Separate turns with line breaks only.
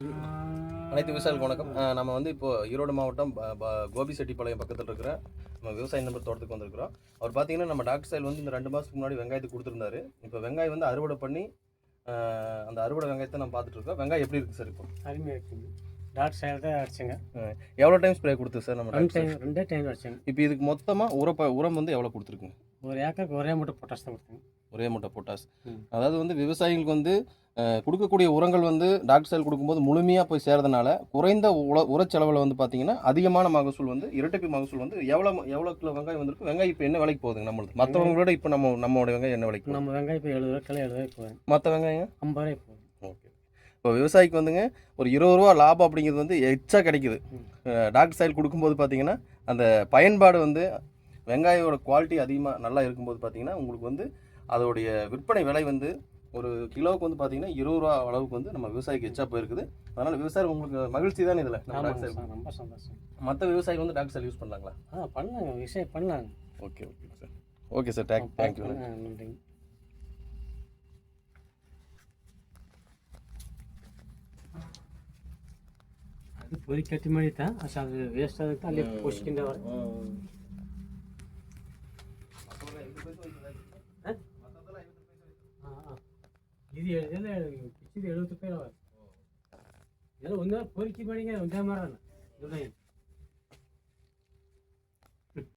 அனைத்து விவசாயிகளுக்கு வணக்கம். நம்ம வந்து இப்போ ஈரோடு மாவட்டம் கோபிசெட்டிப்பாளையம் பக்கத்தில் இருக்கிற நம்ம விவசாய நம்பர் தோட்டத்துக்கு வந்திருக்கிறோம். அவர் பார்த்தீங்கன்னா நம்ம டாக்டர் சைல் வந்து இந்த 2 மாதத்துக்கு முன்னாடி வெங்காயத்துக்கு கொடுத்துருந்தாரு. இப்போ வெங்காயம் வந்து அறுவடை பண்ணி அந்த அறுவடை வெங்காயத்தை நம்ம பார்த்துட்டு இருக்கோம். வெங்காயம் எப்படி இருக்குது சார்? இப்போ
அருமையாக இருக்குங்க. டாக்டர் சைல் தான் அடிச்சுங்க.
எவ்வளோ டைம் ஸ்ப்ரே கொடுத்து சார்? நம்ம
ரெண்டே டைம் அடிச்சுங்க.
இப்போ இதுக்கு மொத்தமாக உரம் வந்து எவ்வளோ கொடுத்துருக்குங்க?
ஒரு ஏக்கருக்கு ஒரே மூட்டை பொட்டாஸ் தான் கொடுத்துங்க.
ஒரே மூட்டை பொட்டாஸ். அதாவது வந்து விவசாயிகளுக்கு வந்து கொடுக்கக்கூடிய உரங்கள் வந்து டாக்டர் சைல் கொடுக்கும்போது முழுமையாக போய் சேர்றதுனால குறைந்த உரச்செலவில் வந்து பார்த்தீங்கன்னா அதிகமான மகசூல் வந்து இரட்டிப்பு மகசூல் வந்து எவ்வளோ கிலோ வெங்காயம் வந்திருக்கு? வெங்காயம் இப்போ என்ன விலைக்கு போகுதுங்க நம்மளுக்கு? மற்றவங்களோட இப்போ நம்மளோட வெங்காயம் என்ன விலைக்கு?
நம்ம வெங்காயம் இப்போ 70 ரூபா கிலோ 70 ரூபாய்க்கு போகுது.
மற்ற வெங்காயம்
50 ரூபாய்க்கு போகுது.
ஓகே. இப்போ விவசாயிக்கு வந்துங்க ஒரு 20 ரூபா லாபம் அப்படிங்கிறது வந்து எச்சா கிடைக்குது. டாக்டர் சைல் கொடுக்கும்போது பார்த்தீங்கன்னா அந்த பயன்பாடு வந்து வெங்காயோட குவாலிட்டி அதிகமாக நல்லா இருக்கும்போது பார்த்தீங்கன்னா உங்களுக்கு வந்து அதோடைய விற்பனை விலை வந்து ஒரு கிலோவுக்கு வந்து பார்த்தீங்கன்னா 20 ரூபா அளவுக்கு வந்து நம்ம விவசாயிக்கு எச்சா போயிருக்குது. அதனால் விவசாயம் உங்களுக்கு மகிழ்ச்சி தானே இதில்?
ரொம்ப சந்தோஷம்.
மற்ற விவசாயிகள் வந்து டாக்டர் சைல் யூஸ் பண்ணலாங்களா?
பண்ணலாங்க, விவசாயம் பண்ணலாங்க.
Okay sir. Okay sir, thank you.
நன்றிங்க. அது பொறி கட்டி மாதிரி தான் அது வேஸ்ட்டாக தான் ಅಲ್ಲಿ ಪೋಷಿಸಿಕೊಂಡವರು. ಇದು ಇದೆಲ್ಲ ಕಿಚ್ಚಿದು 70 ರೂಪಾಯಿ. ಎಲ್ಲ ಒಂದೇ ಪೊರಿಕೆ ಮಾಡಿಗೆ ಒಂದೇ ಮಾರಲ್ಲ ದುಡ್ಡು.